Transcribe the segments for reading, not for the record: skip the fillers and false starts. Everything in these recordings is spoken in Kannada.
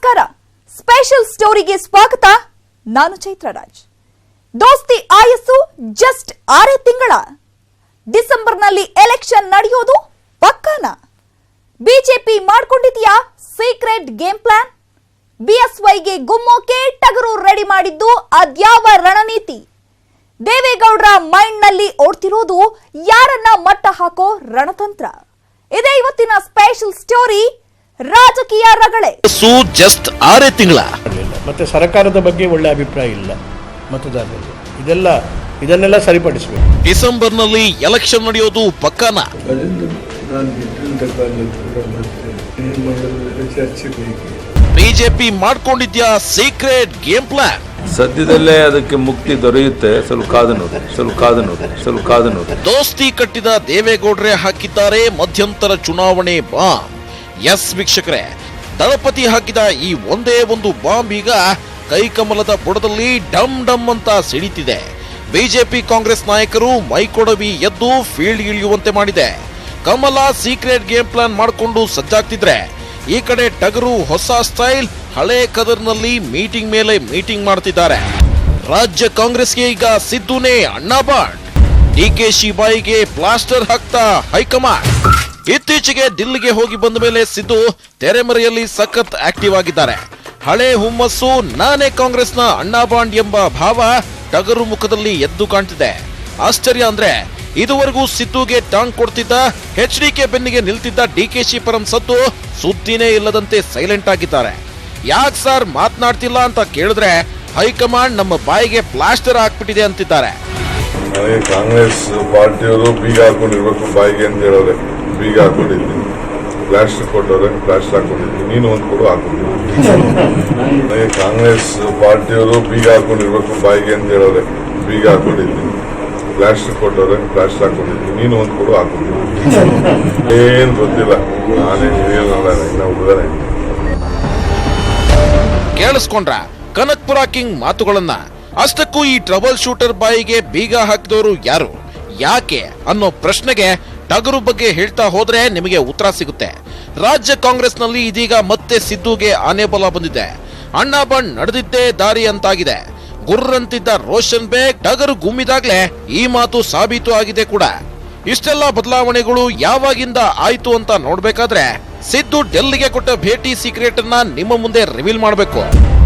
ನಮಸ್ಕಾರ. ಸ್ಪೆಷಲ್ ಸ್ಟೋರಿಗೆ ಸ್ವಾಗತ. ನಾನು ಚೈತ್ರರಾಜ್. ದೋಸ್ತಿ ಆಯಸ್ಸು ಜಸ್ಟ್ 6 ತಿಂಗಳ. ಡಿಸೆಂಬರ್ನಲ್ಲಿ ಎಲೆಕ್ಷನ್ ನಡೆಯೋದು ಪಕ್ಕಾನ. ಬಿಜೆಪಿ ಮಾಡ್ಕೊಂಡಿದ್ಯಾ ಸೀಕ್ರೆಟ್ ಗೇಮ್ ಪ್ಲಾನ್? ಬಿಎಸ್ವೈಗೆ ಗುಮ್ಮೋಕೆ ಟಗರು ರೆಡಿ ಮಾಡಿದ್ದು ಅದ್ಯಾವ ರಣನೀತಿ? ದೇವೇಗೌಡರ ಮೈಂಡ್ ನಲ್ಲಿ ಓಡ್ತಿರೋದು ಯಾರನ್ನ ಮಟ್ಟ ಹಾಕೋ ರಣತಂತ್ರ? ಇದೇ ಇವತ್ತಿನ ಸ್ಪೆಷಲ್ ಸ್ಟೋರಿ. ರಾಜಕೀಯ ರಗಳೆ ಜಸ್ಟ್ 6 ತಿಂಗಳ. ಮತ್ತೆ ಸರ್ಕಾರದ ಬಗ್ಗೆ ಒಳ್ಳೆ ಅಭಿಪ್ರಾಯ ಇಲ್ಲ ಮತದಾರರಿಗೆ. ಇದನ್ನೆಲ್ಲ ಸರಿಪಡಿಸಬೇಕು. ಡಿಸೆಂಬರ್ನಲ್ಲಿ ಎಲೆಕ್ಷನ್ ನಡೆಯೋದು ಪಕ್ಕಾನ. ಬಿಜೆಪಿ ಮಾಡ್ಕೊಂಡಿದ್ಯಾ ಸೀಕ್ರೆಟ್ ಗೇಮ್ ಪ್ಲಾನ್? ಸದ್ಯದಲ್ಲೇ ಅದಕ್ಕೆ ಮುಕ್ತಿ ದೊರೆಯುತ್ತೆ. ಸ್ವಲ್ಪ ಕಾದು ನೋಡಿ. ದೋಸ್ತಿ ಕಟ್ಟಿದ ದೇವೇಗೌಡರೇ ಹಾಕಿದ್ದಾರೆ ಮಧ್ಯಂತರ ಚುನಾವಣೆ ಬಾಂಬ್. ಎಸ್ ವೀಕ್ಷಕರೇ, ದಳಪತಿ ಹಾಕಿದ ಈ ಒಂದೇ ಒಂದು ಬಾಂಬ್ ಈಗ ಕೈಕಮಲದ ಬುಡದಲ್ಲಿ ಡಮ್ ಡಮ್ ಅಂತ ಸಿಡಿತಿದೆ. ಬಿಜೆಪಿ ಕಾಂಗ್ರೆಸ್ ನಾಯಕರು ಮೈಕೊಡವಿ ಎದ್ದು ಫೀಲ್ಡ್ ಇಳಿಯುವಂತೆ ಮಾಡಿದೆ. ಕಮಲ ಸೀಕ್ರೆಟ್ ಗೇಮ್ ಪ್ಲಾನ್ ಮಾಡಿಕೊಂಡು ಸಜ್ಜಾಗ್ತಿದ್ರೆ, ಈ ಕಡೆ ಟಗರು ಹೊಸ ಸ್ಟೈಲ್ ಹಳೆ ಕದರ್ನಲ್ಲಿ ಮೀಟಿಂಗ್ ಮೇಲೆ ಮೀಟಿಂಗ್ ಮಾಡ್ತಿದ್ದಾರೆ. ರಾಜ್ಯ ಕಾಂಗ್ರೆಸ್ಗೆ ಈಗ ಸಿದ್ದುನೇ ಅಣ್ಣಾಬಾಂಡ್. ಡಿಕೆಶಿ ಬಾಯಿಗೆ ಪ್ಲಾಸ್ಟರ್ ಹಾಕ್ತಾ ಹೈಕಮಾಂಡ್. ಇತ್ತೀಚೆಗೆ ದಿಲ್ಲಿಗೆ ಹೋಗಿ ಬಂದ ಮೇಲೆ ಸಿದ್ದು ತೆರೆಮರೆಯಲ್ಲಿ ಸಖತ್ ಆಕ್ಟಿವ್ ಆಗಿದ್ದಾರೆ. ಹಳೆ ಹುಮ್ಮಸ್ಸು, ನಾನೇ ಕಾಂಗ್ರೆಸ್ನ ಅಣ್ಣಾಬಾಂಡ್ ಎಂಬ ಭಾವ ಟಗರು ಮುಖದಲ್ಲಿ ಎದ್ದು ಕಾಣ್ತಿದೆ. ಆಶ್ಚರ್ಯ ಅಂದ್ರೆ, ಇದುವರೆಗೂ ಸಿದ್ದುಗೆ ಟಾಂಗ್ ಕೊಡ್ತಿದ್ದ, ಎಚ್ಡಿಕೆ ಬೆನ್ನಿಗೆ ನಿಲ್ತಿದ್ದ ಡಿಕೆಶಿ ಪರಂ ಸದ್ದು ಸುದ್ದಿನೇ ಇಲ್ಲದಂತೆ ಸೈಲೆಂಟ್ ಆಗಿದ್ದಾರೆ. ಯಾಕೆ ಸರ್ ಮಾತನಾಡ್ತಿಲ್ಲ ಅಂತ ಕೇಳಿದ್ರೆ, ಹೈಕಮಾಂಡ್ ನಮ್ಮ ಬಾಯಿಗೆ ಪ್ಲಾಸ್ಟರ್ ಹಾಕ್ಬಿಟ್ಟಿದೆ ಅಂತಿದ್ದಾರೆ. ನನಗೆ ಕಾಂಗ್ರೆಸ್ ಪಾರ್ಟಿಯವರು ಬೀಗ ಹಾಕೊಂಡಿರ್ಬೇಕು ಬಾಯಿಗೆ ಅಂತ ಹೇಳೋರೆ. ಬೀಗ ಹಾಕೊಂಡಿದ್ದೀನಿ, ಪ್ಲಾಸ್ಟರ್ ಕೊಟ್ಟವ್ರೆ, ಪ್ಲಾಸ್ಟರ್ ಹಾಕೊಂಡಿದ್ದೀನಿ, ನೀನು ಒಂದು ಕೊಡು ಹಾಕೊಂಡಿದ್ದೀನಿ. ನನಗೆ ಕಾಂಗ್ರೆಸ್ ಪಾರ್ಟಿಯವರು ಬೀಗ ಹಾಕೊಂಡಿರ್ಬೇಕು ಬಾಯಿಗೆ ಅಂತ ಹೇಳೋರೆ. ಬೀಗ ಹಾಕೊಂಡಿದ್ದೀನಿ, ಪ್ಲಾಸ್ಟರ್ ಕೊಟ್ಟವ್ರೆ, ಪ್ಲಾಸ್ಟರ್ ಹಾಕೊಂಡಿದ್ದೀನಿ, ನೀನು ಒಂದು ಕೊಡು ಹಾಕೊಂಡಿದ್ದೀನಿ. ಏನ್ ಗೊತ್ತಿಲ್ಲ, ನಾನೇ ಇನ್ನ ಹುಡುಗನೇ. ಕೇಳಿಸ್ಕೊಂಡ್ರ ಕನಕ್ಪುರ ಕಿಂಗ್ ಮಾತುಗಳನ್ನ? ಅಷ್ಟಕ್ಕೂ ಈ ಟ್ರಬಲ್ ಶೂಟರ್ ಬಾಯಿಗೆ ಬೀಗ ಹಾಕಿದವರು ಯಾರು, ಯಾಕೆ ಅನ್ನೋ ಪ್ರಶ್ನೆಗೆ ಟಗರು ಬಗ್ಗೆ ಹೇಳ್ತಾ ಹೋದ್ರೆ ನಿಮಗೆ ಉತ್ತರ ಸಿಗುತ್ತೆ. ರಾಜ್ಯ ಕಾಂಗ್ರೆಸ್ನಲ್ಲಿ ಇದೀಗ ಮತ್ತೆ ಸಿದ್ದುಗೆ ಆನೆ ಬಲ ಬಂದಿದೆ. ಅಣ್ಣಾಬಾಂಡ್ ನಡೆದಿದ್ದೇ ದಾರಿ ಅಂತಾಗಿದೆ. ಗುರ್ರಂತಿದ್ದ ರೋಷನ್ ಬೇಗ್ ಟಗರು ಗುಮ್ಮಿದಾಗ್ಲೇ ಈ ಮಾತು ಸಾಬೀತು ಆಗಿದೆ ಕೂಡ. ಇಷ್ಟೆಲ್ಲ ಬದಲಾವಣೆಗಳು ಯಾವಾಗಿಂದ ಆಯ್ತು ಅಂತ ನೋಡ್ಬೇಕಾದ್ರೆ, ಸಿದ್ದು ಡೆಲ್ಲಿಗೆ ಕೊಟ್ಟ ಭೇಟಿ ಸೀಕ್ರೆಟ್ ಅನ್ನ ನಿಮ್ಮ ಮುಂದೆ ರಿವೀಲ್ ಮಾಡಬೇಕು.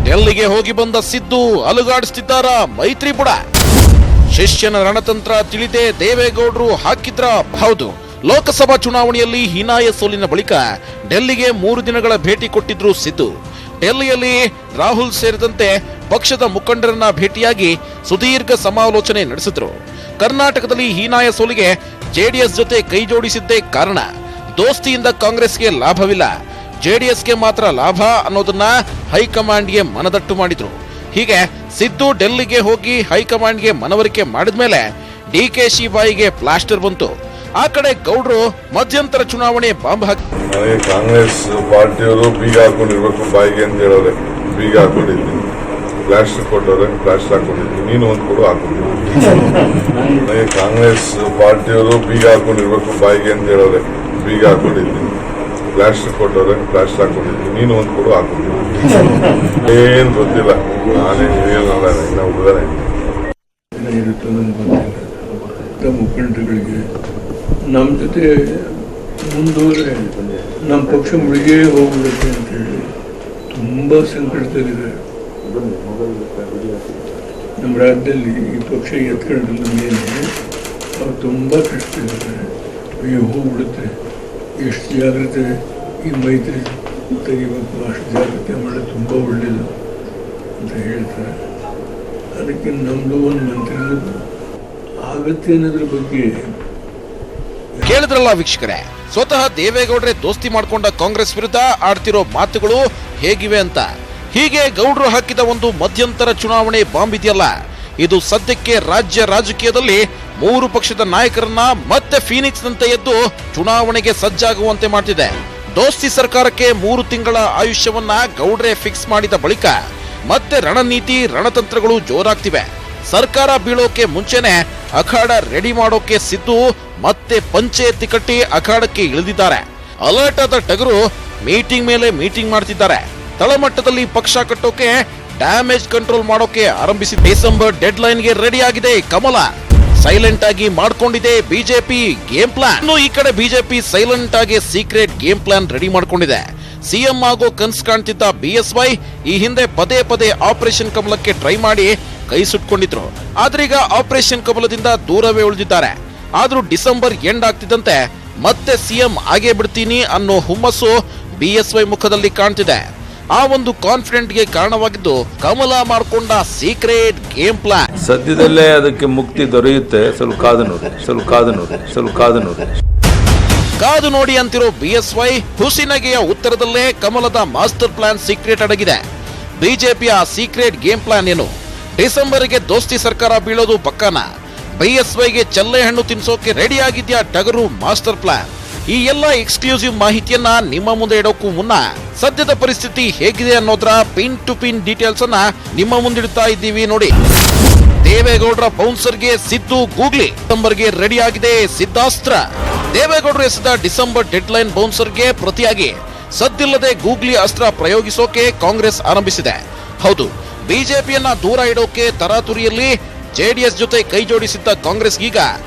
ಡೆಲ್ಲಿಗೆ ಹೋಗಿ ಬಂದ ಸಿದ್ದು ಅಲುಗಾಡಿಸ್ತಿದ್ದಾರ ಮೈತ್ರಿ ಬುಡ? ಶಿಷ್ಯನ ರಣತಂತ್ರ ತಿಳಿದೇ ದೇವೇಗೌಡರು ಹಾಕಿದ್ರ? ಹೌದು, ಲೋಕಸಭಾ ಚುನಾವಣೆಯಲ್ಲಿ ಹೀನಾಯ ಸೋಲಿನ ಬಳಿಕ ಡೆಲ್ಲಿಗೆ 3 ದಿನಗಳ ಭೇಟಿ ಕೊಟ್ಟಿದ್ರು ಸಿದ್ದು. ಡೆಲ್ಲಿಯಲ್ಲಿ ರಾಹುಲ್ ಸೇರಿದಂತೆ ಪಕ್ಷದ ಮುಖಂಡರನ್ನ ಭೇಟಿಯಾಗಿ ಸುದೀರ್ಘ ಸಮಾಲೋಚನೆ ನಡೆಸಿದ್ರು. ಕರ್ನಾಟಕದಲ್ಲಿ ಹೀನಾಯ ಸೋಲಿಗೆ ಜೆಡಿಎಸ್ ಜೊತೆ ಕೈ ಜೋಡಿಸಿದ್ದೇ ಕಾರಣ. ದೋಸ್ತಿಯಿಂದ ಕಾಂಗ್ರೆಸ್ಗೆ ಲಾಭವಿಲ್ಲ, ಜೆಡಿಎಸ್ಗೆ ಮಾತ್ರ ಲಾಭ ಅನ್ನೋದನ್ನ ಹೈಕಮಾಂಡ್ಗೆ ಮನದಟ್ಟು ಮಾಡಿದ್ರು. ಹೀಗೆ ಸಿದ್ದು ಡೆಲ್ಲಿಗೆ ಹೋಗಿ ಹೈಕಮಾಂಡ್ಗೆ ಮನವರಿಕೆ ಮಾಡಿದ್ಮೇಲೆ ಡಿಕೆಶಿ ಬಾಯಿಗೆ ಪ್ಲಾಸ್ಟರ್ ಬಂತು. ಆ ಕಡೆ ಗೌಡ್ರು ಮಧ್ಯಂತರ ಚುನಾವಣೆ ಬಾಂಬ್ ಹಾಕಿ. ನನಗೆ ಕಾಂಗ್ರೆಸ್ ಪಾರ್ಟಿಯವರು ಬೀಗ ಹಾಕೊಂಡಿರ್ಬೇಕು ಬಾಯಿಗೆ ಅಂತ ಹೇಳೋರೆ. ಬೀಗ ಹಾಕೊಂಡಿದ್ದೀನಿ, ಪ್ಲಾಸ್ಟರ್ ಕೊಟ್ಟವ್ರೆ, ಪ್ಲಾಸ್ಟರ್ ಹಾಕೊಂಡಿದ್ದೀನಿ, ನೀನು ಒಂದು ಕೊಡು ಹಾಕೊಂಡಿದ್ದೀನಿ. ನನಗೆ ಕಾಂಗ್ರೆಸ್ ಪಾರ್ಟಿಯವರು ಬೀಗ ಹಾಕೊಂಡಿರ್ಬೇಕು ಬಾಯಿಗೆ ಅಂತ ಹೇಳೋರೆ. ಬೀಗ ಹಾಕೊಂಡಿದ್ದೀನಿ, ಪ್ಲಾಸ್ಟರ್ ಕೊಟ್ಟವ್ರೆ, ಪ್ಲಾಸ್ಟರ್ ಹಾಕೊಂಡಿದ್ದೀನಿ, ನೀನು ಒಂದು ಕೊಡು ಹಾಕೊಂಡಿದ್ದೀನಿ. ಏನ್ ಗೊತ್ತಿಲ್ಲ, ನಾನೇ ಇನ್ನ ಹುಡುಗನೇ. ಮುಖಂಡರುಗಳಿಗೆ ನಮ್ಮ ಜೊತೆ ಮುಂದುವರೆ ನಮ್ಮ ಪಕ್ಷ ಮುಳುಗೇ ಹೋಗ್ಬಿಡುತ್ತೆ ಅಂತ ಹೇಳಿ ತುಂಬ ಸಂಕಟದಲ್ಲಿದೆ. ನಮ್ಮ ರಾಜ್ಯದಲ್ಲಿ ಈ ಪಕ್ಷ ಎತ್ಕೊಂಡ್ರ ಮೇಲೆ ಅವ್ರು ತುಂಬ ಕಷ್ಟ ಇದ್ದಾರೆ. ಅಯ್ಯೋ ಹೋಗ್ಬಿಡುತ್ತೆ, ಎಷ್ಟು ಜಾಗ್ರತೆ ಈ ಮೈತ್ರಿ ತೆಗಿಬೇಕು, ಅಷ್ಟು ಜಾಗ್ರತೆ ಮಾಡೋದು ತುಂಬ ಒಳ್ಳೆಯದು ಅಂತ ಹೇಳ್ತಾರೆ. ಅದಕ್ಕೆ ನಮ್ಮದು ಒಂದು ಮಂತ್ರಿಗಳು ಆಗತ್ತೆ ಅನ್ನೋದ್ರ ಬಗ್ಗೆ ಕೇಳಿದ್ರಲ್ಲ ವೀಕ್ಷಕರೇ, ಸ್ವತಃ ದೇವೇಗೌಡರೇ ದೋಸ್ತಿ ಮಾಡ್ಕೊಂಡ ಕಾಂಗ್ರೆಸ್ ವಿರುದ್ಧ ಆಡ್ತಿರೋ ಮಾತುಗಳು ಹೇಗಿವೆ ಅಂತ. ಹೀಗೆ ಗೌಡ್ರು ಹಾಕಿದ ಒಂದು ಮಧ್ಯಂತರ ಚುನಾವಣೆ ಬಾಂಬ್ ಇದೆಯಲ್ಲ, ಇದು ಸದ್ಯಕ್ಕೆ ರಾಜ್ಯ ರಾಜಕೀಯದಲ್ಲಿ 3 ಪಕ್ಷದ ನಾಯಕರನ್ನ ಮತ್ತೆ ಫೀನಿಕ್ಸ್ ನಂತೆ ಎದ್ದು ಚುನಾವಣೆಗೆ ಸಜ್ಜಾಗುವಂತೆ ಮಾಡ್ತಿದೆ. ದೋಸ್ತಿ ಸರ್ಕಾರಕ್ಕೆ 3 ತಿಂಗಳ ಆಯುಷ್ಯವನ್ನ ಗೌಡ್ರೆ ಫಿಕ್ಸ್ ಮಾಡಿದ ಬಳಿಕ ಮತ್ತೆ ರಣನೀತಿ ರಣತಂತ್ರಗಳು ಜೋರಾಗ್ತಿವೆ. ಸರ್ಕಾರ ಬೀಳೋಕೆ ಮುಂಚೆನೆ ಅಖಾಡ ರೆಡಿ ಮಾಡೋಕೆ ಸಿದ್ದು ಮತ್ತೆ ಪಂಚೆ ಎತ್ತಿ ಕಟ್ಟಿ ಅಖಾಡಕ್ಕೆ ಇಳಿದಿದ್ದಾರೆ. ಅಲರ್ಟ್ ಆದ ಟಗರು ಮೀಟಿಂಗ್ ಮೇಲೆ ಮೀಟಿಂಗ್ ಮಾಡ್ತಿದ್ದಾರೆ. ತಳಮಟ್ಟದಲ್ಲಿ ಪಕ್ಷ ಕಟ್ಟೋಕೆ ಡ್ಯಾಮೇಜ್ ಕಂಟ್ರೋಲ್ ಮಾಡೋಕೆ ಆರಂಭಿಸಿ ಡಿಸೆಂಬರ್ ಡೆಡ್ ಲೈನ್ಗೆ ರೆಡಿ ಆಗಿದೆ ಕಮಲ. ಸೈಲೆಂಟ್ ಆಗಿ ಮಾಡ್ಕೊಂಡಿದೆ ಬಿಜೆಪಿ ಗೇಮ್ ಪ್ಲಾನ್. ಇನ್ನು ಈ ಕಡೆ ಬಿಜೆಪಿ ಸೈಲೆಂಟ್ ಆಗಿ ಸೀಕ್ರೆಟ್ ಗೇಮ್ ಪ್ಲಾನ್ ರೆಡಿ ಮಾಡ್ಕೊಂಡಿದೆ. ಸಿಎಂ ಆಗೋ ಕನ್ಸ್ ಕಾಣ್ತಿದ್ದ ಬಿಎಸ್ವೈ ಈ ಹಿಂದೆ ಪದೇ ಪದೇ ಆಪರೇಷನ್ ಕಮಲಕ್ಕೆ ಟ್ರೈ ಮಾಡಿ ಕೈ ಸುಟ್ಕೊಂಡಿದ್ರು. ಆದ್ರೀಗ ಆಪರೇಷನ್ ಕಮಲದಿಂದ ದೂರವೇ ಉಳಿದಿದ್ದಾರೆ. ಆದ್ರೂ ಡಿಸೆಂಬರ್ ಎಂಡ್ ಆಗ್ತಿದ್ದಂತೆ ಮತ್ತೆ ಸಿಎಂ ಆಗೇ ಬಿಡ್ತೀನಿ ಅನ್ನೋ ಹುಮ್ಮಸ್ಸು ಬಿಎಸ್ವೈ ಮುಖದಲ್ಲಿ ಕಾಣ್ತಿದೆ. ಆ ಒಂದು ಕಾನ್ಫಿಡೆಂಟ್ಗೆ ಕಾರಣವಾಗಿದ್ದು ಕಮಲ ಮಾಡಿಕೊಂಡ ಸೀಕ್ರೆಟ್ ಗೇಮ್ ಪ್ಲಾನ್. ಸದ್ಯದಲ್ಲೇ ಅದಕ್ಕೆ ಮುಕ್ತಿ ದೊರೆಯುತ್ತೆ, ಸ್ವಲ್ಪ ಕಾದು ನೋಡಿ, ಸ್ವಲ್ಪ ಕಾದು ನೋಡಿ, ಸ್ವಲ್ಪ ಕಾದು ನೋಡಿ. ಕಾದು ನೋಡಿ ಅಂತಿರೋ ಬಿಎಸ್ವೈ ಹುಸಿನಗೆಯ ಉತ್ತರದಲ್ಲೇ ಕಮಲದ ಮಾಸ್ಟರ್ ಪ್ಲಾನ್ ಸೀಕ್ರೆಟ್ ಅಡಗಿದೆ. ಬಿಜೆಪಿಯ ಸೀಕ್ರೆಟ್ ಗೇಮ್ ಪ್ಲಾನ್ ಏನು? ಡಿಸೆಂಬರ್ಗೆ ದೋಸ್ತಿ ಸರ್ಕಾರ ಬೀಳೋದು ಪಕ್ಕನ? ಬಿಎಸ್ವೈಗೆ ಚಲ್ಲೆ ಹಣ್ಣು ತಿನ್ಸೋಕೆ ರೆಡಿ ಆಗಿದ್ಯಾ ಟಗರು ಮಾಸ್ಟರ್ ಪ್ಲಾನ್? ಈ ಎಲ್ಲ ಎಕ್ಸ್ಕ್ಲೂಸಿವ್ ಮಾಹಿತಿಯನ್ನ ನಿಮ್ಮ ಮುಂದೆ ಇಡೋಕ್ಕೂ ಮುನ್ನ ಸದ್ಯದ ಪರಿಸ್ಥಿತಿ ಹೇಗಿದೆ ಅನ್ನೋದ್ರ ಪಿನ್ ಟು ಪಿನ್ ಡೀಟೇಲ್ಸ್ ಅನ್ನ ನಿಮ್ಮ ಮುಂದಿಡ್ತಾ ಇದ್ದೀವಿ ನೋಡಿ. ದೇವೇಗೌಡರ ಬೌನ್ಸರ್ಗೆ ಸಿದ್ದು ಗೂಗ್ಲಿ. ಡಿಸೆಂಬರ್ಗೆ ರೆಡಿ ಆಗಿದೆ ಸಿದ್ಧಾಸ್ತ್ರ. ದೇವೇಗೌಡರು ಎಸೆದ ಡಿಸೆಂಬರ್ ಡೆಡ್ ಲೈನ್ ಬೌನ್ಸರ್ಗೆ ಪ್ರತಿಯಾಗಿ ಸದ್ದಿಲ್ಲದೆ ಗೂಗ್ಲಿ ಅಸ್ತ್ರ ಪ್ರಯೋಗಿಸೋಕೆ ಕಾಂಗ್ರೆಸ್ ಆರಂಭಿಸಿದೆ. ಹೌದು, ಬಿಜೆಪಿಯನ್ನ ದೂರ ಇಡೋಕೆ ತರಾತುರಿಯಲ್ಲಿ ಜೆಡಿಎಸ್ ಜೊತೆ ಕೈ ಜೋಡಿಸಿದ್ದ ಕಾಂಗ್ರೆಸ್ಗೀಗ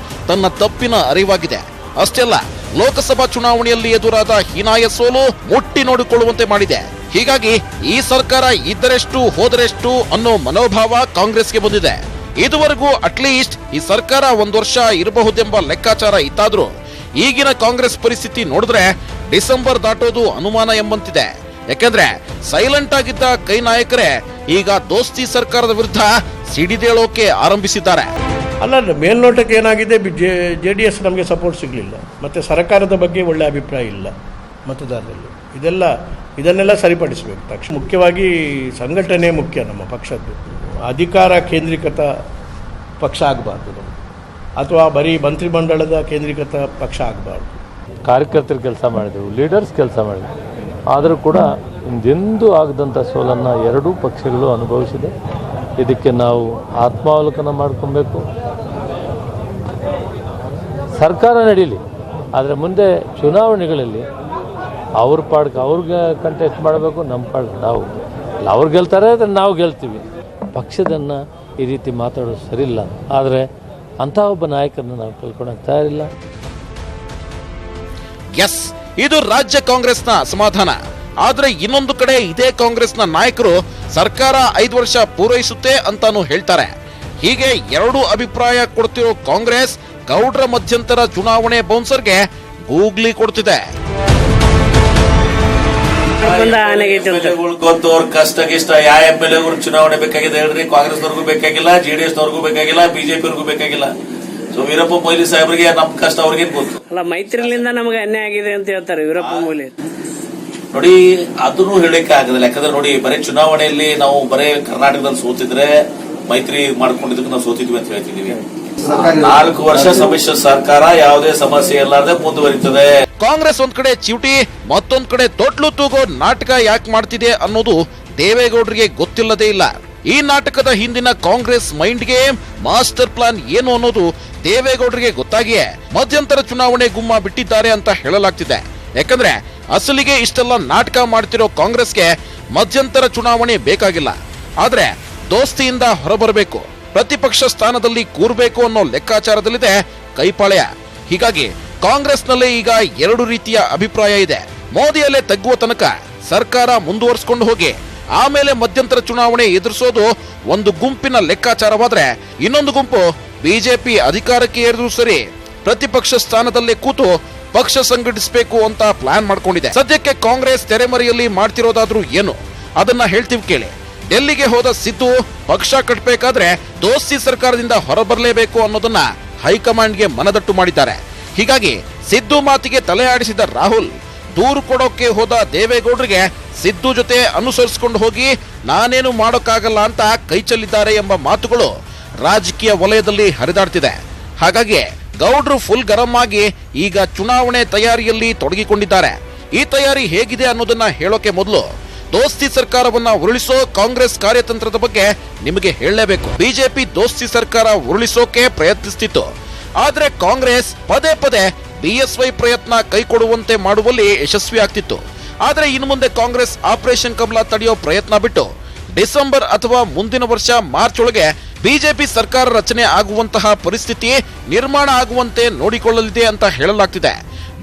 ತನ್ನ ತಪ್ಪಿನ ಅರಿವಾಗಿದೆ. ಅಷ್ಟೇ ಅಲ್ಲ, ಲೋಕಸಭಾ ಚುನಾವಣೆಯಲ್ಲಿ ಎದುರಾದ ಹೀನಾಯ ಸೋಲು ಮುಟ್ಟಿ ನೋಡಿಕೊಳ್ಳುವಂತೆ ಮಾಡಿದೆ. ಹೀಗಾಗಿ ಈ ಸರ್ಕಾರ ಇದ್ದರೆಷ್ಟು ಹೋದರೆಷ್ಟು ಅನ್ನೋ ಮನೋಭಾವ ಕಾಂಗ್ರೆಸ್ಗೆ ಬಂದಿದೆ. ಇದುವರೆಗೂ ಅಟ್ಲೀಸ್ಟ್ ಈ ಸರ್ಕಾರ 1 ವರ್ಷ ಇರಬಹುದೆಂಬ ಲೆಕ್ಕಾಚಾರ ಇತ್ತಾದ್ರೂ ಈಗಿನ ಕಾಂಗ್ರೆಸ್ ಪರಿಸ್ಥಿತಿ ನೋಡಿದ್ರೆ ಡಿಸೆಂಬರ್ ದಾಟೋದು ಅನುಮಾನ ಎಂಬಂತಿದೆ. ಯಾಕೆಂದ್ರೆ ಸೈಲೆಂಟ್ ಆಗಿದ್ದ ಕೈ ನಾಯಕರೇ ಈಗ ದೋಸ್ತಿ ಸರ್ಕಾರದ ವಿರುದ್ಧ ಸಿಡಿದೇಳೋಕೆ ಆರಂಭಿಸಿದ್ದಾರೆ. ಅಲ್ಲ, ಮೇಲ್ನೋಟಕ್ಕೆ ಏನಾಗಿದೆ, JDS ನಮಗೆ ಸಪೋರ್ಟ್ ಸಿಗಲಿಲ್ಲ, ಮತ್ತು ಸರ್ಕಾರದ ಬಗ್ಗೆ ಒಳ್ಳೆ ಅಭಿಪ್ರಾಯ ಇಲ್ಲ ಮತದಾರರಲ್ಲಿ. ಇದನ್ನೆಲ್ಲ ಸರಿಪಡಿಸಬೇಕು ತಕ್ಷಣ. ಮುಖ್ಯವಾಗಿ ಸಂಘಟನೆ ಮುಖ್ಯ ನಮ್ಮ ಪಕ್ಷದ್ದು. ಅಧಿಕಾರ ಕೇಂದ್ರೀಕೃತ ಪಕ್ಷ ಆಗಬಾರ್ದು ನಮ್ಮದು, ಅಥವಾ ಬರೀ ಮಂತ್ರಿಮಂಡಲದ ಕೇಂದ್ರೀಕೃತ ಪಕ್ಷ ಆಗಬಾರ್ದು. ಕಾರ್ಯಕರ್ತರು ಕೆಲಸ ಮಾಡಿದೆವು, ಲೀಡರ್ಸ್ ಕೆಲಸ ಮಾಡಿದೆವು. ಆದರೂ ಕೂಡ ಹಿಂದೆಂದೂ ಆಗದಂಥ ಸೋಲನ್ನು ಎರಡೂ ಪಕ್ಷಗಳು ಅನುಭವಿಸಿದೆ. ಇದಕ್ಕೆ ನಾವು ಆತ್ಮಾವಲೋಕನ ಮಾಡ್ಕೊಬೇಕು. ಸರ್ಕಾರ ನಡೀಲಿ, ಆದರೆ ಮುಂದೆ ಚುನಾವಣೆಗಳಲ್ಲಿ ಅವ್ರ ಪಾಡ್ಗೆ ಅವ್ರಿಗೆ ಕಂಟೆಸ್ಟ್ ಮಾಡಬೇಕು, ನಮ್ಮ ಪಾಡ್ಗೆ ನಾವು. ಅವ್ರು ಗೆಲ್ತಾರೆ, ಅದನ್ನು ನಾವು ಗೆಲ್ತೀವಿ. ಪಕ್ಷದನ್ನು ಈ ರೀತಿ ಮಾತಾಡೋದು ಸರಿಯಿಲ್ಲ. ಆದರೆ ಅಂಥ ಒಬ್ಬ ನಾಯಕರನ್ನು ನಾವು ಕಳ್ಕೊಳಕ್ಕೆ ತಯಾರಿಲ್ಲ. ಎಸ್, ಇದು ರಾಜ್ಯ ಕಾಂಗ್ರೆಸ್ನ ಅಸಮಾಧಾನ. ಆದ್ರೆ ಇನ್ನೊಂದು ಕಡೆ ಇದೇ ಕಾಂಗ್ರೆಸ್ನ ನಾಯಕರು ಸರ್ಕಾರ 5 ವರ್ಷ ಪೂರೈಸುತ್ತೆ ಅಂತಾನು ಹೇಳ್ತಾರೆ. ಹೀಗೆ ಎರಡೂ ಅಭಿಪ್ರಾಯ ಕೊಡ್ತಿರೋ ಕಾಂಗ್ರೆಸ್ ಗೌಡ್ರ ಮಧ್ಯಂತರ ಚುನಾವಣೆ ಬೌನ್ಸರ್ಗೆ ಗೂಗ್ಲಿ ಕೊಡ್ತಿದೆ. ಗೊತ್ತವ್ರ ಕಷ್ಟ ಗಿಷ್ಟ ಯಾವ MLA ಚುನಾವಣೆ ಬೇಕಾಗಿದೆ ಹೇಳ್ರಿ. ಕಾಂಗ್ರೆಸ್ನವ್ರಿಗೂ ಬೇಕಾಗಿಲ್ಲ, JDSನವ್ರಿಗೂ ಬೇಕಾಗಿಲ್ಲ, ಬಿಜೆಪಿಯವ್ರಿಗೂ ಬೇಕಾಗಿಲ್ಲ. ಸೊ ವೀರಪ್ಪ ಮೊಯ್ಲಿ ಸಾಹೇಬ್ರಿಗೆ ನಮ್ ಕಷ್ಟ ಅವ್ರಿಗೇನ್ ಗೊತ್ತು? ಅಲ್ಲ, ಮೈತ್ರಿಲಿಂದ ನಮಗೆ ಅನ್ಯಾಯ ಆಗಿದೆ ಅಂತ ಹೇಳ್ತಾರೆ ವೀರಪ್ಪ ಮೊಯ್ಲಿ. ನೋಡಿ, ಅದನ್ನು ಹೇಳಿಕೆ ಆಗೋದಿಲ್ಲ. ಯಾಕಂದ್ರೆ ನೋಡಿ, ಬರೀ ಚುನಾವಣೆಯಲ್ಲಿ ನಾವು ಬರೇ ಕರ್ನಾಟಕದಲ್ಲಿ ಸೋತಿದ್ರೆ ಮೈತ್ರಿ ಮಾಡ್ಕೊಂಡಿದ್ದಕ್ಕೆ ನಾವು ಸೋತಿದ್ವಿ ಅಂತ ಹೇಳ್ತಿದೀವಿ. 4 ವರ್ಷ ಸಮ್ಮಿಶ್ರ ಸರ್ಕಾರ ಯಾವುದೇ ಸಮಸ್ಯೆ ಇಲ್ಲಾರ್ದೆ ಮುಂದುವರಿತದೆ. ಕಾಂಗ್ರೆಸ್ ಒಂದ್ ಕಡೆ ಚಿವುಟಿ, ಮತ್ತೊಂದ್ ಕಡೆ ತೊಟ್ಲು ತೂಗೋ ನಾಟಕ ಯಾಕೆ ಮಾಡ್ತಿದೆ ಅನ್ನೋದು ದೇವೇಗೌಡರಿಗೆ ಗೊತ್ತಿಲ್ಲದೇ ಇಲ್ಲ. ಈ ನಾಟಕದ ಹಿಂದಿನ Congress mind game, master plan ಏನು ಅನ್ನೋದು ದೇವೇಗೌಡರಿಗೆ ಗೊತ್ತಾಗಿಯೇ ಮಧ್ಯಂತರ ಚುನಾವಣೆ ಗುಮ್ಮ ಬಿಟ್ಟಿದ್ದಾರೆ ಅಂತ ಹೇಳಲಾಗ್ತಿದೆ. ಯಾಕಂದ್ರೆ ಅಸಲಿಗೆ ಇಷ್ಟೆಲ್ಲ ನಾಟಕ ಮಾಡ್ತಿರೋ ಕಾಂಗ್ರೆಸ್ಗೆ ಮಧ್ಯಂತರ ಚುನಾವಣೆ ಬೇಕಾಗಿಲ್ಲ. ಆದ್ರೆ ದೋಸ್ತಿಯಿಂದ ಹೊರಬರಬೇಕು, ಪ್ರತಿಪಕ್ಷ ಸ್ಥಾನದಲ್ಲಿ ಕೂರ್ಬೇಕು ಅನ್ನೋ ಲೆಕ್ಕಾಚಾರದಲ್ಲಿದೆ ಕೈಪಾಳ್ಯ. ಹೀಗಾಗಿ ಕಾಂಗ್ರೆಸ್ನಲ್ಲೇ ಈಗ 2 ರೀತಿಯ ಅಭಿಪ್ರಾಯ ಇದೆ. ಮೋದಿಯಲ್ಲೇ ತಗ್ಗುವ ತನಕ ಸರ್ಕಾರ ಮುಂದುವರಿಸಿಕೊಂಡು ಹೋಗಿ ಆಮೇಲೆ ಮಧ್ಯಂತರ ಚುನಾವಣೆ ಎದುರಿಸೋದು ಒಂದು ಗುಂಪಿನ ಲೆಕ್ಕಾಚಾರವಾದ್ರೆ, ಇನ್ನೊಂದು ಗುಂಪು ಬಿಜೆಪಿ ಅಧಿಕಾರಕ್ಕೆ ಏರಿದ್ರು ಸರಿ ಪ್ರತಿಪಕ್ಷ ಸ್ಥಾನದಲ್ಲೇ ಕೂತು ಪಕ್ಷ ಸಂಘಟಿಸಬೇಕು ಅಂತ ಪ್ಲಾನ್ ಮಾಡ್ಕೊಂಡಿದೆ. ಸದ್ಯಕ್ಕೆ ಕಾಂಗ್ರೆಸ್ ತೆರೆಮರೆಯಲ್ಲಿ ಮಾಡ್ತಿರೋದಾದ್ರೂ ಏನು ಅದನ್ನ ಹೇಳ್ತೀವಿ ಕೇಳಿ. ಡೆಲ್ಲಿಗೆ ಹೋದ ಸಿದ್ದು ಪಕ್ಷ ಕಟ್ಟಬೇಕಾದ್ರೆ ದೋಸ್ತಿ ಸರ್ಕಾರದಿಂದ ಹೊರಬರಲೇಬೇಕು ಅನ್ನೋದನ್ನ ಹೈಕಮಾಂಡ್ಗೆ ಮನದಟ್ಟು ಮಾಡಿದ್ದಾರೆ. ಹೀಗಾಗಿ ಸಿದ್ದು ಮಾತಿಗೆ ತಲೆ ಆಡಿಸಿದ ರಾಹುಲ್ ದೂರು ಕೊಡೋಕೆ ಹೋದ ದೇವೇಗೌಡರಿಗೆ ಸಿದ್ದು ಜೊತೆ ಅನುಸರಿಸಿಕೊಂಡು ಹೋಗಿ ನಾನೇನು ಮಾಡೋಕ್ಕಾಗಲ್ಲ ಅಂತ ಕೈ ಚೆಲ್ಲಿದ್ದಾರೆ ಎಂಬ ಮಾತುಗಳು ರಾಜಕೀಯ ವಲಯದಲ್ಲಿ ಹರಿದಾಡ್ತಿದೆ. ಹಾಗಾಗಿ ಗೌಡ್ರು ಫುಲ್ ಗರಂ ಆಗಿ ಈಗ ಚುನಾವಣೆ ತಯಾರಿಯಲ್ಲಿ ತೊಡಗಿಕೊಂಡಿದ್ದಾರೆ. ಈ ತಯಾರಿ ಹೇಗಿದೆ ಅನ್ನೋದನ್ನ ಹೇಳೋಕೆ ಮೊದಲು ದೋಸ್ತಿ ಸರ್ಕಾರವನ್ನ ಉರುಳಿಸೋ ಕಾಂಗ್ರೆಸ್ ಕಾರ್ಯತಂತ್ರದ ಬಗ್ಗೆ ನಿಮಗೆ ಹೇಳಲೇಬೇಕು. ಬಿಜೆಪಿ ದೋಸ್ತಿ ಸರ್ಕಾರ ಉರುಳಿಸೋಕೆ ಪ್ರಯತ್ನಿಸುತ್ತಿತ್ತು. ಆದ್ರೆ ಕಾಂಗ್ರೆಸ್ ಪದೇ ಪದೇ ಬಿಎಸ್ವೈ ಪ್ರಯತ್ನ ಕೈಕೊಡುವಂತೆ ಮಾಡುವಲ್ಲಿ ಯಶಸ್ವಿ ಆಗ್ತಿತ್ತು. ಆದ್ರೆ ಇನ್ನು ಮುಂದೆ ಕಾಂಗ್ರೆಸ್ ಆಪರೇಷನ್ ಕಮಲ ತಡೆಯೋ ಪ್ರಯತ್ನ ಬಿಟ್ಟು ಡಿಸೆಂಬರ್ ಅಥವಾ ಮುಂದಿನ ವರ್ಷ ಮಾರ್ಚ್ ಒಳಗೆ ಬಿಜೆಪಿ ಸರ್ಕಾರ ರಚನೆ ಆಗುವಂತಹ ಪರಿಸ್ಥಿತಿ ನಿರ್ಮಾಣ ಆಗುವಂತೆ ನೋಡಿಕೊಳ್ಳಲಿದೆ ಅಂತ ಹೇಳಲಾಗ್ತಿದೆ.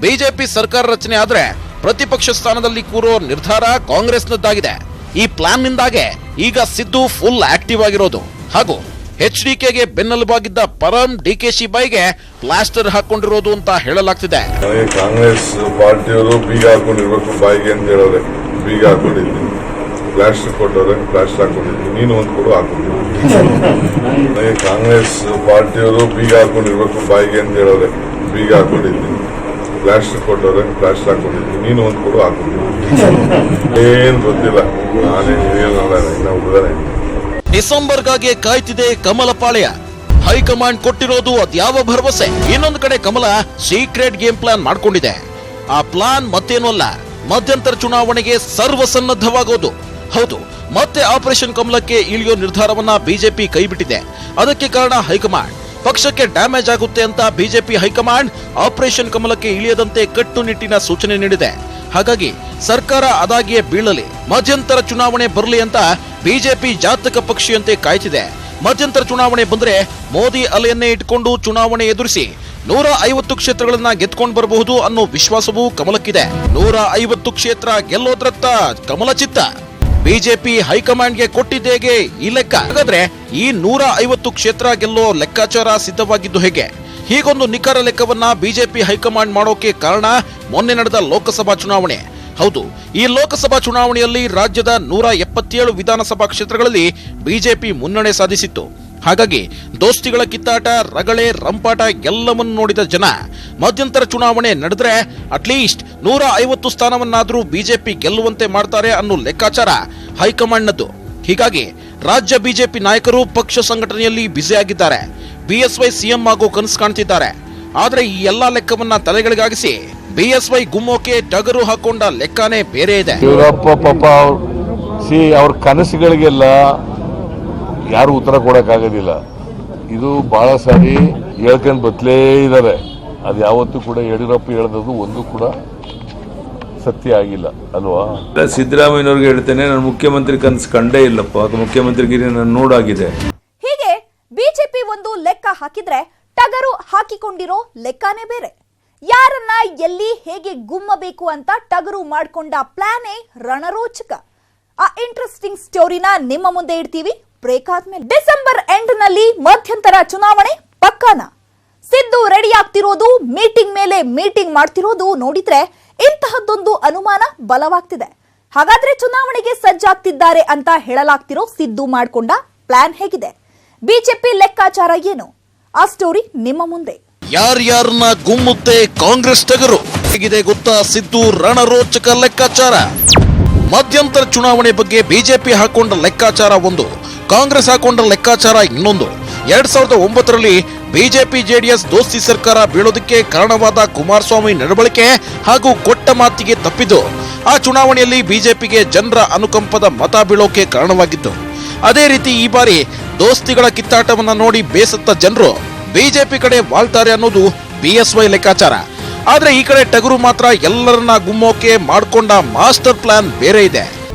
ಬಿಜೆಪಿ ಸರ್ಕಾರ ರಚನೆ ಆದ್ರೆ ಪ್ರತಿಪಕ್ಷ ಸ್ಥಾನದಲ್ಲಿ ಕೂರೋ ನಿರ್ಧಾರ ಕಾಂಗ್ರೆಸ್ನದ್ದಾಗಿದೆ. ಈ ಪ್ಲಾನ್ ನಿಂದಾಗೆ ಈಗ ಸಿದ್ದು ಫುಲ್ ಆಕ್ಟಿವ್ ಆಗಿರೋದು ಹಾಗೂ HDKಗೆ ಬೆನ್ನೆಲುಬಾಗಿದ್ದ ಪರಂ DKಶಿ ಬಾಯಿಗೆ ಪ್ಲಾಸ್ಟರ್ ಹಾಕೊಂಡಿರೋದು ಅಂತ ಹೇಳಲಾಗ್ತಿದೆ. ಕಾಂಗ್ರೆಸ್ ಪಾರ್ಟಿಯವರು ಬೀಗ ಹಾಕೊಂಡಿರ್ಬೇಕು ಬಾಯಿಗೆ ಅಂತ ಹೇಳೋರೆ, ಬೀಗ ಹಾಕೊಂಡಿದ್ದೀನಿ, ಪ್ಲಾಸ್ಟರ್ ಕೊಟ್ಟವ್ರೆ, ಪ್ಲಾಸ್ಟರ್ ಹಾಕೊಂಡಿದ್ದೀನಿ, ನೀನು ಒಂದು ಕೊಡು ಹಾಕೊಂಡಿದ್ದೀನಿ. ಕಾಂಗ್ರೆಸ್ ಪಾರ್ಟಿಯವರು ಬೀಗ ಹಾಕೊಂಡಿರ್ಬೇಕು ಬಾಯಿಗೆ ಅಂತ ಹೇಳೋರೆ, ಬೀಗ ಹಾಕೊಂಡಿದ್ದೀನಿ, ಪ್ಲಾಸ್ಟರ್ ಕೊಟ್ಟವ್ರೆ, ಪ್ಲಾಸ್ಟರ್ ಹಾಕೊಂಡಿದ್ದೀನಿ, ನೀನು ಒಂದು ಕೊಡು ಹಾಕೊಂಡಿದ್ದೀನಿ. ಏನ್ ಗೊತ್ತಿಲ್ಲ, ನಾನೇ ಇನ್ನ ಹುಡುಗನೇ. ಡಿಸೆಂಬರ್ಗಾಗಿ ಕಾಯ್ತಿದೆ ಕಮಲ ಪಾಳ್ಯ. ಹೈಕಮಾಂಡ್ ಕೊಟ್ಟಿರೋದು ಅದ್ಯಾವ ಭರವಸೆ? ಇನ್ನೊಂದು ಕಡೆ ಕಮಲ ಸೀಕ್ರೆಟ್ ಗೇಮ್ ಪ್ಲಾನ್ ಮಾಡ್ಕೊಂಡಿದೆ. ಆ ಪ್ಲಾನ್ ಮತ್ತೇನೂ ಅಲ್ಲ, ಮಧ್ಯಂತರ ಚುನಾವಣೆಗೆ ಸರ್ವಸನ್ನದ್ಧವಾಗೋದು. ಹೌದು, ಮತ್ತೆ ಆಪರೇಷನ್ ಕಮಲಕ್ಕೆ ಇಳಿಯೋ ನಿರ್ಧಾರವನ್ನ ಬಿಜೆಪಿ ಕೈಬಿಟ್ಟಿದೆ. ಅದಕ್ಕೆ ಕಾರಣ ಹೈಕಮಾಂಡ್. ಪಕ್ಷಕ್ಕೆ ಡ್ಯಾಮೇಜ್ ಆಗುತ್ತೆ ಅಂತ ಬಿಜೆಪಿ ಹೈಕಮಾಂಡ್ ಆಪರೇಷನ್ ಕಮಲಕ್ಕೆ ಇಳಿಯದಂತೆ ಕಟ್ಟುನಿಟ್ಟಿನ ಸೂಚನೆ ನೀಡಿದೆ. ಹಾಗಾಗಿ ಸರ್ಕಾರ ಅದಾಗಿಯೇ ಬೀಳಲಿ, ಮಧ್ಯಂತರ ಚುನಾವಣೆ ಬರಲಿ ಅಂತ ಬಿಜೆಪಿ ಜಾತಕ ಪಕ್ಷಿಯಂತೆ ಕಾಯ್ತಿದೆ. ಮಧ್ಯಂತರ ಚುನಾವಣೆ ಬಂದ್ರೆ ಮೋದಿ ಅಲೆಯನ್ನೇ ಇಟ್ಕೊಂಡು ಚುನಾವಣೆ ಎದುರಿಸಿ 150 ಕ್ಷೇತ್ರಗಳನ್ನ ಗೆದ್ಕೊಂಡು ಬರಬಹುದು ಅನ್ನೋ ವಿಶ್ವಾಸವೂ ಕಮಲಕ್ಕಿದೆ. 150 ಕ್ಷೇತ್ರ ಗೆಲ್ಲೋದ್ರತ್ತ ಕಮಲ ಚಿತ್ತ. ಬಿಜೆಪಿ ಹೈಕಮಾಂಡ್ಗೆ ಕೊಟ್ಟಿದ್ದೇಗೆ ಈ ಲೆಕ್ಕ? ಹಾಗಾದ್ರೆ ಈ 150 ಕ್ಷೇತ್ರ ಗೆಲ್ಲೋ ಲೆಕ್ಕಾಚಾರ ಸಿದ್ಧವಾಗಿದ್ದು ಹೇಗೆ? ಹೀಗೊಂದು ನಿಖರ ಲೆಕ್ಕವನ್ನ ಬಿಜೆಪಿ ಹೈಕಮಾಂಡ್ ಮಾಡೋಕೆ ಕಾರಣ ಮೊನ್ನೆ ನಡೆದ ಲೋಕಸಭಾ ಚುನಾವಣೆ. ಹೌದು, ಈ ಲೋಕಸಭಾ ಚುನಾವಣೆಯಲ್ಲಿ ರಾಜ್ಯದ 177 ವಿಧಾನಸಭಾ ಕ್ಷೇತ್ರಗಳಲ್ಲಿ ಬಿಜೆಪಿ ಮುನ್ನಡೆ ಸಾಧಿಸಿತ್ತು. ಹಾಗಾಗಿ ದೋಸ್ತಿಗಳ ಕಿತ್ತಾಟ, ರಗಳೆ, ರಂಪಾಟ ಎಲ್ಲವನ್ನೂ ನೋಡಿದ ಜನ ಮಧ್ಯಂತರ ಚುನಾವಣೆ ನಡೆದ್ರೆ ಅಟ್ಲೀಸ್ಟ್ 150 ಸ್ಥಾನವನ್ನಾದರೂ ಬಿಜೆಪಿ ಗೆಲ್ಲುವಂತೆ ಮಾಡ್ತಾರೆ ಅನ್ನೋ ಲೆಕ್ಕಾಚಾರ ಹೈಕಮಾಂಡ್ನದ್ದು. ಹೀಗಾಗಿ ರಾಜ್ಯ ಬಿಜೆಪಿ ನಾಯಕರು ಪಕ್ಷ ಸಂಘಟನೆಯಲ್ಲಿ ಬ್ಯುಸಿಯಾಗಿದ್ದಾರೆ. ಬಿಎಸ್ವೈ ಸಿಎಂ ಆಗೋ ಕನಸು ಕಾಣ್ತಿದ್ದಾರೆ. ಆದ್ರೆ ಈ ಎಲ್ಲಾ ಲೆಕ್ಕವನ್ನ ತಲೆಗಳಿಗಾಗಿಸಿ ಬಿಎಸ್ವೈ ಗುಮ್ಮೋಕೆ ಟಗರು ಹಾಕೊಂಡ ಲೆಕ್ಕನೇ ಬೇರೆ ಇದೆ. ಇವರಪ್ಪ ಪಾಪ ಅವ್ರ ಕನಸುಗಳಿಗೆಲ್ಲ ಯಾರು ಉತ್ತರ ಕೊಡಕ್ಕಾಗೋದಿಲ್ಲ. ಇದು ಬಹಳ ಸಾರಿ ಹೇಳ್ಕೊಂಡು ಬತ್ಲೇ ಇದ್ದಾರೆ. ಅದು ಯಾವತ್ತೂ ಕೂಡ ಯಡಿಯೂರಪ್ಪ ಹೇಳ್ದದು ಒಂದು ಕೂಡ ಸತ್ಯ ಆಗಿಲ್ಲ ಅಲ್ವಾ? ಸಿದ್ದರಾಮಯ್ಯನವ್ರಿಗೆ ಹೇಳ್ತೇನೆ, ನಾನು ಮುಖ್ಯಮಂತ್ರಿ ಕನಸು ಕಂಡೇ ಇಲ್ಲಪ್ಪ, ಮುಖ್ಯಮಂತ್ರಿಗಿರಿ ನಾನು ನೋಡಾಗಿದೆ. ಹೀಗೆ ಬಿಜೆಪಿ ಒಂದು ಲೆಕ್ಕ ಹಾಕಿದ್ರೆ ಟಗರು ಹಾಕಿಕೊಂಡಿರೋ ಲೆಕ್ಕನೇ ಬೇರೆ. ಯಾರನ್ನ ಎಲ್ಲಿ ಹೇಗೆ ಗುಮ್ಮಬೇಕು ಅಂತ ಟಗರು ಮಾಡ್ಕೊಂಡ ಪ್ಲಾನೇ ರಣರೋಚಕ. ಆ ಇಂಟ್ರೆಸ್ಟಿಂಗ್ ಸ್ಟೋರಿನ ನಿಮ್ಮ ಮುಂದೆ ಇಡ್ತೀವಿ ಬ್ರೇಕ್ ಆದ್ಮೇಲೆ. ಡಿಸೆಂಬರ್ ಎಂಡ್ ನಲ್ಲಿ ಮಧ್ಯಂತರ ಚುನಾವಣೆ ಪಕ್ಕಾನ? ಸಿದ್ದು ರೆಡಿ ಆಗ್ತಿರೋದು, ಮೀಟಿಂಗ್ ಮೇಲೆ ಮೀಟಿಂಗ್ ಮಾಡ್ತಿರೋದು ನೋಡಿದ್ರೆ ಇಂತಹದ್ದೊಂದು ಅನುಮಾನ ಬಲವಾಗ್ತಿದೆ. ಹಾಗಾದ್ರೆ ಚುನಾವಣೆಗೆ ಸಜ್ಜಾಗ್ತಿದ್ದಾರೆ ಅಂತ ಹೇಳಲಾಗ್ತಿರೋ ಸಿದ್ದು ಮಾಡ್ಕೊಂಡ ಪ್ಲಾನ್ ಹೇಗಿದೆ? ಬಿಜೆಪಿ ಲೆಕ್ಕಾಚಾರ ಏನು? ಆ ಸ್ಟೋರಿ ನಿಮ್ಮ ಮುಂದೆ. ಯಾರ್ಯಾರನ್ನ ಗುಮ್ಮುತ್ತೆ ಕಾಂಗ್ರೆಸ್ ಟಗರು? ಹೇಗಿದೆ ಗೊತ್ತಾ ಸಿದ್ದು ರಣರೋಚಕ ಲೆಕ್ಕಾಚಾರ? ಮಧ್ಯಂತರ ಚುನಾವಣೆ ಬಗ್ಗೆ ಬಿಜೆಪಿ ಹಾಕೊಂಡ ಲೆಕ್ಕಾಚಾರ ಒಂದು, ಕಾಂಗ್ರೆಸ್ ಹಾಕೊಂಡ ಲೆಕ್ಕಾಚಾರ ಇನ್ನೊಂದು. 2009ರಲ್ಲಿ ಬಿಜೆಪಿ ಜೆಡಿಎಸ್ ದೋಸ್ತಿ ಸರ್ಕಾರ ಬೀಳೋದಕ್ಕೆ ಕಾರಣವಾದ ಕುಮಾರಸ್ವಾಮಿ ನಡವಳಿಕೆ ಹಾಗೂ ಕೊಟ್ಟ ಮಾತಿಗೆ ತಪ್ಪಿದ್ದು ಆ ಚುನಾವಣೆಯಲ್ಲಿ ಬಿಜೆಪಿಗೆ ಜನರ ಅನುಕಂಪದ ಮತ ಬೀಳೋಕೆ ಕಾರಣವಾಗಿತ್ತು. ಅದೇ ರೀತಿ ಈ ಬಾರಿ ದೋಸ್ತಿಗಳ ಕಿತ್ತಾಟವನ್ನ ನೋಡಿ ಬೇಸತ್ತ ಜನರು ಬಿಜೆಪಿ ಕಡೆ ವಾಳ್ತಾರೆ ಅನ್ನೋದು ಬಿಎಸ್ವೈ ಲೆಕ್ಕಾಚಾರ. ಆದ್ರೆ ಈ ಕಡೆ ಟಗರು ಮಾತ್ರ ಎಲ್ಲರನ್ನ ಗುಮ್ಮೋಕೆ ಮಾಡ್ಕೊಂಡ ಮಾಸ್ಟರ್ ಪ್ಲಾನ್ ಬೇರೆ ಇದೆ.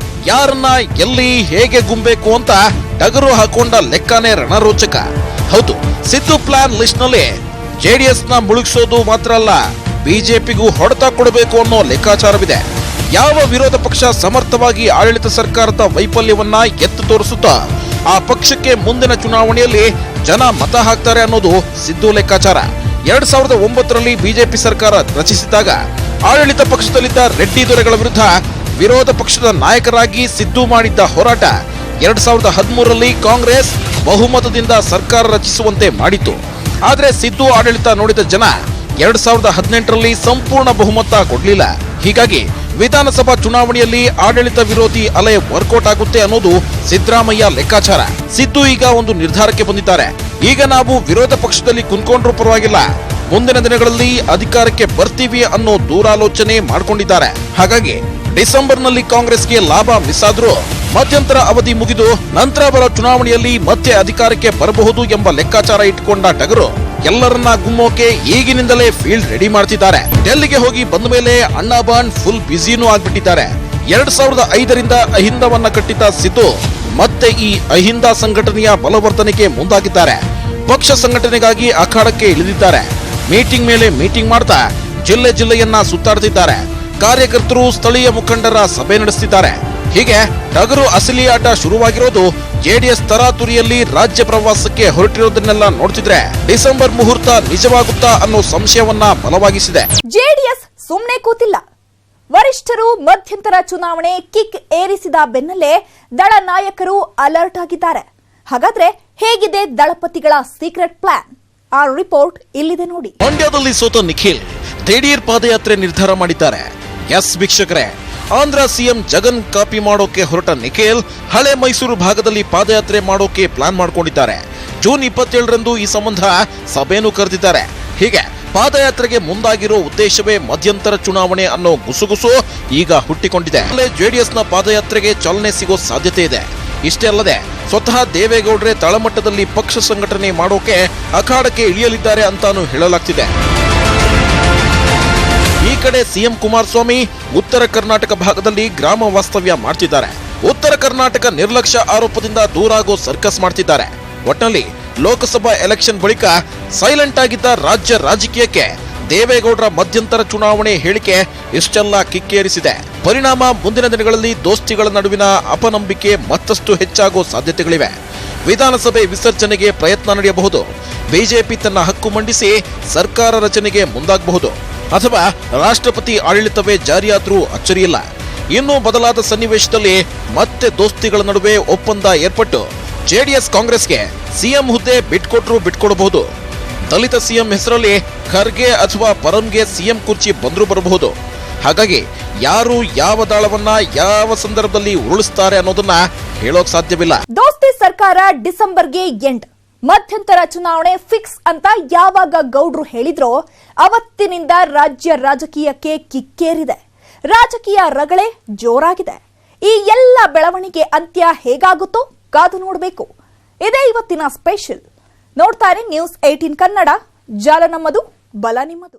ಯಾರನ್ನ ಎಲ್ಲಿ ಹೇಗೆ ಗುಂಬೇಕು ಅಂತ ಟಗರು ಹಾಕೊಂಡ ಲೆಕ್ಕನೇ ರಣರೋಚಕ. ಹೌದು, ಸಿದ್ದು ಪ್ಲಾನ್ ಲಿಸ್ಟ್ ನಲ್ಲಿ ಜೆಡಿಎಸ್ ನ ಮುಳುಗಿಸೋದು ಮಾತ್ರ ಅಲ್ಲ, ಬಿಜೆಪಿಗೂ ಹೊಡೆತ ಕೊಡಬೇಕು ಅನ್ನೋ ಲೆಕ್ಕಾಚಾರವಿದೆ. ಯಾವ ವಿರೋಧ ಪಕ್ಷ ಸಮರ್ಥವಾಗಿ ಆಡಳಿತ ಸರ್ಕಾರದ ವೈಫಲ್ಯವನ್ನ ಎತ್ತು ತೋರಿಸುತ್ತಾ ಆ ಪಕ್ಷಕ್ಕೆ ಮುಂದಿನ ಚುನಾವಣೆಯಲ್ಲಿ ಜನ ಮತ ಹಾಕ್ತಾರೆ ಅನ್ನೋದು ಸಿದ್ದು ಲೆಕ್ಕಾಚಾರ. 2009ರಲ್ಲಿ ಬಿಜೆಪಿ ಸರ್ಕಾರ ರಚಿಸಿದಾಗ ಆಡಳಿತ ಪಕ್ಷದಲ್ಲಿದ್ದ ರೆಡ್ಡಿ ದೊರೆಗಳ ವಿರುದ್ಧ ವಿರೋಧ ಪಕ್ಷದ ನಾಯಕರಾಗಿ ಸಿದ್ದು ಮಾಡಿದ್ದ ಹೋರಾಟ 2013ರಲ್ಲಿ ಕಾಂಗ್ರೆಸ್ ಬಹುಮತದಿಂದ ಸರ್ಕಾರ ರಚಿಸುವಂತೆ ಮಾಡಿತ್ತು. ಆದ್ರೆ ಸಿದ್ದು ಆಡಳಿತ ನೋಡಿದ ಜನ 2018ರಲ್ಲಿ ಸಂಪೂರ್ಣ ಬಹುಮತ ಕೊಡ್ಲಿಲ್ಲ. ಹೀಗಾಗಿ ವಿಧಾನಸಭಾ ಚುನಾವಣೆಯಲ್ಲಿ ಆಡಳಿತ ವಿರೋಧಿ ಅಲೆ ವರ್ಕೌಟ್ ಆಗುತ್ತೆ ಅನ್ನೋದು ಸಿದ್ದರಾಮಯ್ಯ ಲೆಕ್ಕಾಚಾರ. ಸಿದ್ದು ಈಗ ಒಂದು ನಿರ್ಧಾರಕ್ಕೆ ಬಂದಿದ್ದಾರೆ. ಈಗ ನಾವು ವಿರೋಧ ಪಕ್ಷದಲ್ಲಿ ಕುಂತ್ಕೊಂಡ್ರೂ ಪರವಾಗಿಲ್ಲ, ಮುಂದಿನ ದಿನಗಳಲ್ಲಿ ಅಧಿಕಾರಕ್ಕೆ ಬರ್ತೀವಿ ಅನ್ನೋ ದೂರಾಲೋಚನೆ ಮಾಡ್ಕೊಂಡಿದ್ದಾರೆ. ಹಾಗಾಗಿ ಡಿಸೆಂಬರ್ನಲ್ಲಿ ಕಾಂಗ್ರೆಸ್ಗೆ ಲಾಭ ಮಿಸ್ ಆದ್ರೂ ಮಧ್ಯಂತರ ಅವಧಿ ಮುಗಿದು ನಂತರ ಬರೋ ಚುನಾವಣೆಯಲ್ಲಿ ಮತ್ತೆ ಅಧಿಕಾರಕ್ಕೆ ಬರಬಹುದು ಎಂಬ ಲೆಕ್ಕಾಚಾರ ಇಟ್ಟುಕೊಂಡ ಟಗರು ಎಲ್ಲರನ್ನ ಗುಮ್ಮೋಕೆ ಈಗಿನಿಂದಲೇ ಫೀಲ್ಡ್ ರೆಡಿ ಮಾಡ್ತಿದ್ದಾರೆ. ಡೆಲ್ಲಿಗೆ ಹೋಗಿ ಬಂದ ಮೇಲೆ ಅಣ್ಣಾಬಾನ್ ಫುಲ್ ಬ್ಯುಸಿನೂ ಆಗ್ಬಿಟ್ಟಿದ್ದಾರೆ. 2005ರಿಂದ ಅಹಿಂದವನ್ನ ಕಟ್ಟಿದ್ದ ಸಿದ್ದು ಮತ್ತೆ ಈ ಅಹಿಂದ ಸಂಘಟನೆಯ ಬಲವರ್ಧನೆಗೆ ಮುಂದಾಗಿದ್ದಾರೆ. ಪಕ್ಷ ಸಂಘಟನೆಗಾಗಿ ಅಖಾಡಕ್ಕೆ ಇಳಿದಿದ್ದಾರೆ. ಮೀಟಿಂಗ್ ಮೇಲೆ ಮೀಟಿಂಗ್ ಮಾಡ್ತಾ ಜಿಲ್ಲೆಯನ್ನ ಸುತ್ತಾಡ್ತಿದ್ದಾರೆ. ಕಾರ್ಯಕರ್ತರು ಸ್ಥಳೀಯ ಮುಖಂಡರ ಸಭೆ ನಡೆಸುತ್ತಿದ್ದಾರೆ. ಹೀಗೆ ಟಗರು ಅಸಲಿ ಆಟ ಶುರುವಾಗಿರೋದು ಜೆಡಿಎಸ್ ತರಾತುರಿಯಲ್ಲಿ ರಾಜ್ಯ ಪ್ರವಾಸಕ್ಕೆ ಹೊರಟಿರೋದನ್ನೆಲ್ಲ ನೋಡ್ತಿದ್ರೆ ಡಿಸೆಂಬರ್ ಮುಹೂರ್ತ ನಿಜವಾಗುತ್ತಾ ಅನ್ನೋ ಸಂಶಯವನ್ನ ಬಲವಾಗಿಸಿದೆ. ಜೆಡಿಎಸ್ ಸುಮ್ಮನೆ ಕೂತಿಲ್ಲ. ವರಿಷ್ಠರು ಮಧ್ಯಂತರ ಚುನಾವಣೆ ಕಿಕ್ ಏರಿಸಿದ ಬೆನ್ನಲ್ಲೇ ದಳ ನಾಯಕರು ಅಲರ್ಟ್ ಆಗಿದ್ದಾರೆ. ಹಾಗಾದ್ರೆ ಹೇಗಿದೆ ದಳಪತಿಗಳ ಸೀಕ್ರೆಟ್ ಪ್ಲಾನ್? ಆ ರಿಪೋರ್ಟ್ ಇಲ್ಲಿದೆ ನೋಡಿ. ಮಂಡ್ಯದಲ್ಲಿ ಸೋತ ನಿಖಿಲ್ ದಿಢೀರ್ ಪಾದಯಾತ್ರೆ ನಿರ್ಧಾರ ಮಾಡಿದ್ದಾರೆ. ಎಸ್ ವೀಕ್ಷಕರೇ, ಆಂಧ್ರ ಸಿಎಂ ಜಗನ್ ಕಾಪಿ ಮಾಡೋಕೆ ಹೊರಟ ನಿಖಿಲ್ ಹಳೆ ಮೈಸೂರು ಭಾಗದಲ್ಲಿ ಪಾದಯಾತ್ರೆ ಮಾಡೋಕೆ ಪ್ಲಾನ್ ಮಾಡ್ಕೊಂಡಿದ್ದಾರೆ. ಜೂನ್ 27ರಂದು ಈ ಸಂಬಂಧ ಸಭೆಯನ್ನು ಕರೆದಿದ್ದಾರೆ. ಹೀಗೆ ಪಾದಯಾತ್ರೆಗೆ ಮುಂದಾಗಿರೋ ಉದ್ದೇಶವೇ ಮಧ್ಯಂತರ ಚುನಾವಣೆ ಅನ್ನೋ ಗುಸುಗುಸು ಈಗ ಹುಟ್ಟಿಕೊಂಡಿದೆ. ಜೆಡಿಎಸ್ನ ಪಾದಯಾತ್ರೆಗೆ ಚಾಲನೆ ಸಿಗೋ ಸಾಧ್ಯತೆ ಇದೆ. ಇಷ್ಟೇ ಅಲ್ಲದೆ ಸ್ವತಃ ದೇವೇಗೌಡರೇ ತಳಮಟ್ಟದಲ್ಲಿ ಪಕ್ಷ ಸಂಘಟನೆ ಮಾಡೋಕೆ ಅಖಾಡಕ್ಕೆ ಇಳಿಯಲಿದ್ದಾರೆ ಅಂತಾನೂ ಹೇಳಲಾಗ್ತಿದೆ. ಈ ಕಡೆ ಸಿಎಂ ಕುಮಾರಸ್ವಾಮಿ ಉತ್ತರ ಕರ್ನಾಟಕ ಭಾಗದಲ್ಲಿ ಗ್ರಾಮ ವಾಸ್ತವ್ಯ ಮಾಡ್ತಿದ್ದಾರೆ. ಉತ್ತರ ಕರ್ನಾಟಕ ನಿರ್ಲಕ್ಷ್ಯ ಆರೋಪದಿಂದ ದೂರಾಗೋ ಸರ್ಕಸ್ ಮಾಡ್ತಿದ್ದಾರೆ. ಒಟ್ನಲ್ಲಿ ಲೋಕಸಭಾ ಎಲೆಕ್ಷನ್ ಬಳಿಕ ಸೈಲೆಂಟ್ ಆಗಿದ್ದ ರಾಜ್ಯ ರಾಜಕೀಯಕ್ಕೆ ದೇವೇಗೌಡರ ಮಧ್ಯಂತರ ಚುನಾವಣೆ ಹೇಳಿಕೆ ಇಷ್ಟೆಲ್ಲ ಕಿಕ್ಕೇರಿಸಿದೆ. ಪರಿಣಾಮ ಮುಂದಿನ ದಿನಗಳಲ್ಲಿ ದೋಸ್ತಿಗಳ ನಡುವಿನ ಅಪನಂಬಿಕೆ ಮತ್ತಷ್ಟು ಹೆಚ್ಚಾಗೋ ಸಾಧ್ಯತೆಗಳಿವೆ. ವಿಧಾನಸಭೆ ವಿಸರ್ಜನೆಗೆ ಪ್ರಯತ್ನ ನಡೆಯಬಹುದು. ಬಿಜೆಪಿ ತನ್ನ ಹಕ್ಕು ಮಂಡಿಸಿ ಸರ್ಕಾರ ರಚನೆಗೆ ಮುಂದಾಗಬಹುದು. ಅಥವಾ ರಾಷ್ಟ್ರಪತಿ ಆಡಳಿತವೇ ಜಾರಿಯಾದ್ರೂ ಅಚ್ಚರಿಯಿಲ್ಲ. ಇನ್ನೂ ಬದಲಾದ ಸನ್ನಿವೇಶದಲ್ಲಿ ಮತ್ತೆ ದೋಸ್ತಿಗಳ ನಡುವೆ ಒಪ್ಪಂದ ಏರ್ಪಟ್ಟು ಜೆಡಿಎಸ್ ಕಾಂಗ್ರೆಸ್ಗೆ ಸಿಎಂ ಹುದ್ದೆ ಬಿಟ್ಕೊಡಬಹುದು. ದಲಿತ ಸಿಎಂ ಹೆಸರಲ್ಲಿ ಖರ್ಗೆ ಅಥವಾ ಪರಂಗೆ ಸಿಎಂ ಕುರ್ಚಿ ಬಂದ್ರೂ ಬರಬಹುದು. ಹಾಗಾಗಿ ಯಾರು ಯಾವ ದಾಳವನ್ನ ಯಾವ ಸಂದರ್ಭದಲ್ಲಿ ಉರುಳಿಸ್ತಾರೆ ಅನ್ನೋದನ್ನ ಹೇಳೋಕ್ ಸಾಧ್ಯವಿಲ್ಲ. ದೋಸ್ತಿ ಸರ್ಕಾರ ಡಿಸೆಂಬರ್ಗೆ ಎಂಡ್, ಮಧ್ಯಂತರ ಚುನಾವಣೆ ಫಿಕ್ಸ್ ಅಂತ ಯಾವಾಗ ಗೌಡ್ರು ಹೇಳಿದ್ರೋ ಅವತ್ತಿನಿಂದ ರಾಜ್ಯ ರಾಜಕೀಯಕ್ಕೆ ಕಿಕ್ಕೇರಿದೆ. ರಾಜಕೀಯ ರಗಳೆ ಜೋರಾಗಿದೆ. ಈ ಎಲ್ಲ ಬೆಳವಣಿಗೆ ಅಂತ್ಯ ಹೇಗಾಗುತ್ತೋ ಕಾದು ನೋಡಬೇಕು. ಇದೇ ಇವತ್ತಿನ ಸ್ಪೆಷಲ್. ನೋಡ್ತಾರೆ ನ್ಯೂಸ್ 18 ಕನ್ನಡ. ಜಾಲ ನಮ್ಮದು, ಬಲ ನಿಮ್ಮದು.